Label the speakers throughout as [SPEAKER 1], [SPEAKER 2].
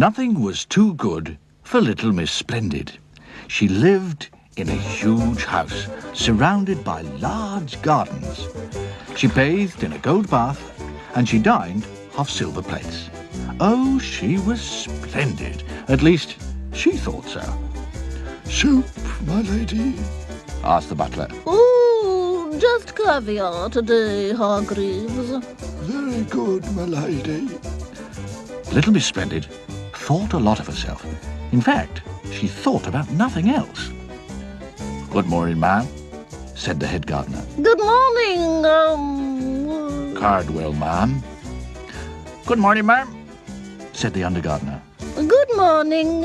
[SPEAKER 1] Nothing was too good for little Miss Splendid. She lived in a huge house surrounded by large gardens. She bathed in a gold bath and she dined off silver plates. Oh, she was splendid. At least, she thought so.
[SPEAKER 2] "Soup, my lady?"
[SPEAKER 1] asked the butler.
[SPEAKER 3] Oh, just caviar today, Hargreaves.
[SPEAKER 2] "Very good, my lady."
[SPEAKER 1] Little Miss Splendid thought a lot of herself. In fact, she thought about nothing else. "Good morning, ma'am," said the head gardener.
[SPEAKER 3] Good morning,
[SPEAKER 1] "Cardwell, ma'am." "Good morning, ma'am," said the under gardener.
[SPEAKER 3] Good morning,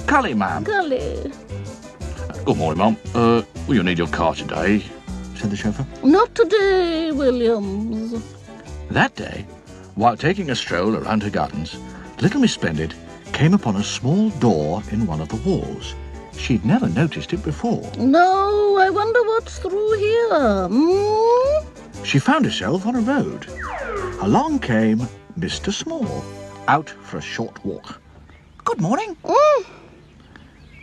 [SPEAKER 1] "Cully, ma'am."
[SPEAKER 3] Gully.
[SPEAKER 1] "Good morning, ma'am. Will you need your car today?" said the chauffeur.
[SPEAKER 3] Not today, Williams.
[SPEAKER 1] That day, while taking a stroll around her gardens, little Miss Splendid came upon a small door in one of the walls. She'd never noticed it before.
[SPEAKER 3] No, I wonder what's through here.
[SPEAKER 1] She found herself on a road. Along came Mr. Small, out for a short walk. "Good morning."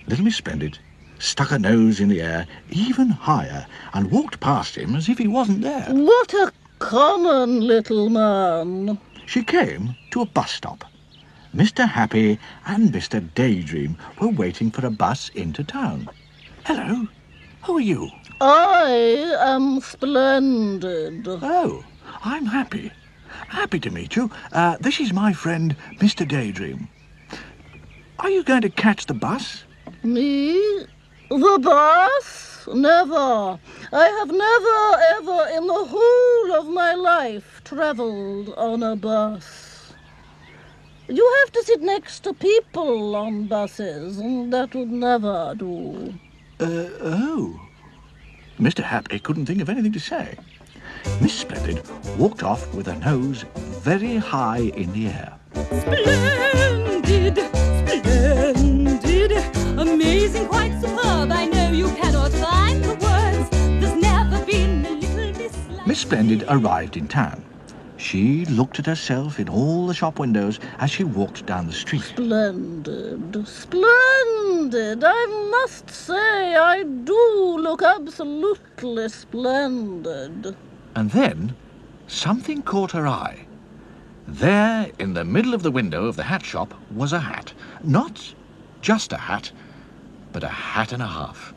[SPEAKER 1] Little Miss Splendid stuck her nose in the air even higher and walked past him as if he wasn't there.
[SPEAKER 3] What a common little man.
[SPEAKER 1] She came to a bus stop. Mr. Happy and Mr. Daydream were waiting for a bus into town. "Hello, who are you?"
[SPEAKER 3] I am Splendid.
[SPEAKER 1] "Oh, I'm Happy. Happy to meet you. This is my friend, Mr. Daydream. Are you going to catch the bus?"
[SPEAKER 3] Me? The bus? Never. I have never, ever in the whole of my life travelled on a bus. You have to sit next to people on buses, and that would never do.
[SPEAKER 1] Oh. Mr. Happy couldn't think of anything to say. Miss Splendid walked off with her nose very high in the air.
[SPEAKER 4] Splendid, splendid, amazing, quite superb. I know you cannot find the words. There's never been a little dislike.
[SPEAKER 1] Miss Splendid arrived in town. She looked at herself in all the shop windows as she walked down the street.
[SPEAKER 3] Splendid, splendid. I must say I do look absolutely splendid.
[SPEAKER 1] And then something caught her eye. There, in the middle of the window of the hat shop, was a hat. Not just a hat, but a hat and a half.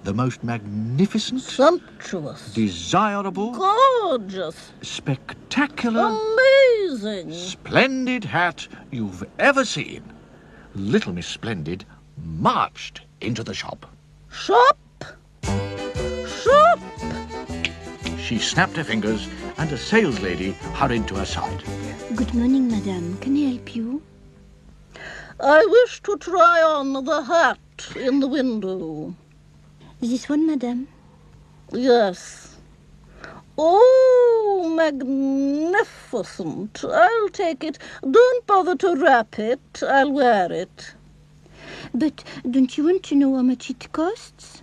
[SPEAKER 1] The most magnificent,
[SPEAKER 3] Sumptuous,
[SPEAKER 1] desirable,
[SPEAKER 3] gorgeous,
[SPEAKER 1] spectacular,
[SPEAKER 3] amazing,
[SPEAKER 1] splendid hat you've ever seen. Little Miss Splendid marched into the shop.
[SPEAKER 3] Shop! Shop!
[SPEAKER 1] She snapped her fingers and a saleslady hurried to her side.
[SPEAKER 5] Good morning, madame. Can I help you?
[SPEAKER 3] I wish to try on the hat in the window.
[SPEAKER 5] This one, madame?
[SPEAKER 3] Yes. Oh, magnificent. I'll take it. Don't bother to wrap it. I'll wear it.
[SPEAKER 5] But don't you want to know how much it costs?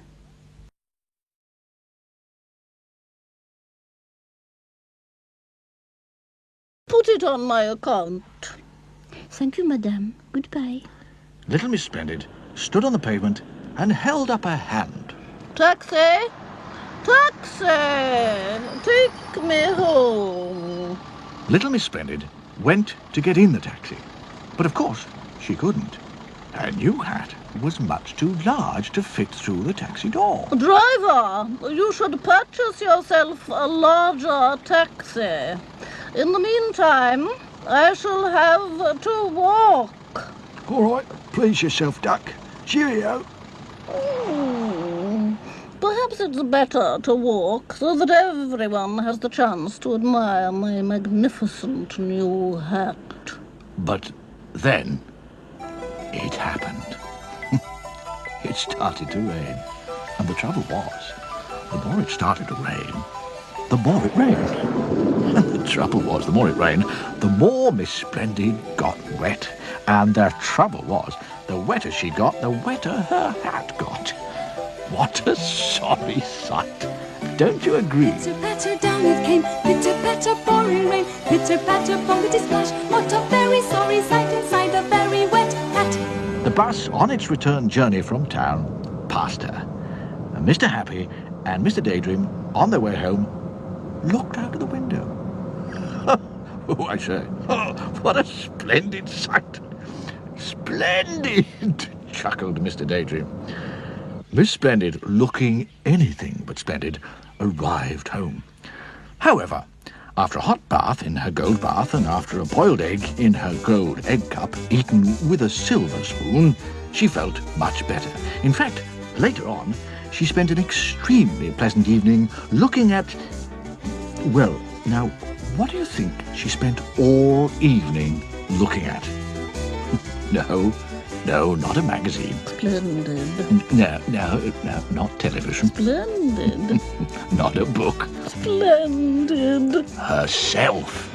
[SPEAKER 3] Put it on my account.
[SPEAKER 5] Thank you, madame. Goodbye.
[SPEAKER 1] Little Miss Splendid stood on the pavement and held up her hand.
[SPEAKER 3] Taxi! Taxi! Take me home.
[SPEAKER 1] Little Miss Splendid went to get in the taxi. But of course, she couldn't. Her new hat was much too large to fit through the taxi door.
[SPEAKER 3] Driver, you should purchase yourself a larger taxi. In the meantime, I shall have to walk.
[SPEAKER 2] "All right, please yourself, duck. Cheerio."
[SPEAKER 3] Perhaps it's better to walk so that everyone has the chance to admire my magnificent new hat.
[SPEAKER 1] But then it happened. It started to rain. And the trouble was, the more it started to rain, the more it rained. And the trouble was, the more it rained, the more Miss Splendid got wet. And the trouble was, the wetter she got, the wetter her hat got. What a sorry sight. Don't you agree?
[SPEAKER 4] Pitter-patter, down it came, pitter-patter, pouring rain, pitter-patter, bumpety splash. What a very sorry sight inside the very well.
[SPEAKER 1] The bus, on its return journey from town, passed her. And Mr. Happy and Mr. Daydream, on their way home, looked out of the window. Oh, I say, what a splendid sight! Splendid! Chuckled Mr. Daydream. Miss Splendid, looking anything but splendid, arrived home. However, after a hot bath in her gold bath and after a boiled egg in her gold egg cup, eaten with a silver spoon, she felt much better. In fact, later on, she spent an extremely pleasant evening looking at... Well, now, what do you think she spent all evening looking at? No, not a magazine.
[SPEAKER 3] Splendid.
[SPEAKER 1] No, not television.
[SPEAKER 3] Splendid.
[SPEAKER 1] Not a book.
[SPEAKER 3] Splendid.
[SPEAKER 1] Herself.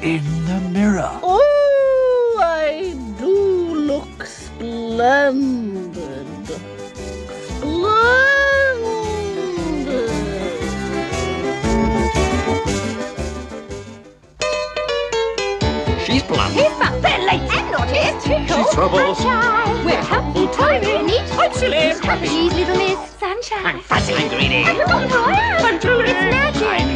[SPEAKER 1] In the mirror.
[SPEAKER 3] Oh, I do look splendid. Splendid.
[SPEAKER 6] She's blunt.
[SPEAKER 7] He's fun. They're late and naughty.
[SPEAKER 6] She's trouble.
[SPEAKER 7] Sunshine. We're happy, tiny, neat.
[SPEAKER 6] I'm silly.
[SPEAKER 7] Happy, little Miss Sunshine.
[SPEAKER 6] I'm fuzzy and greedy.
[SPEAKER 7] I'm royal.
[SPEAKER 6] I'm jolly.
[SPEAKER 7] It's magic.
[SPEAKER 6] I'm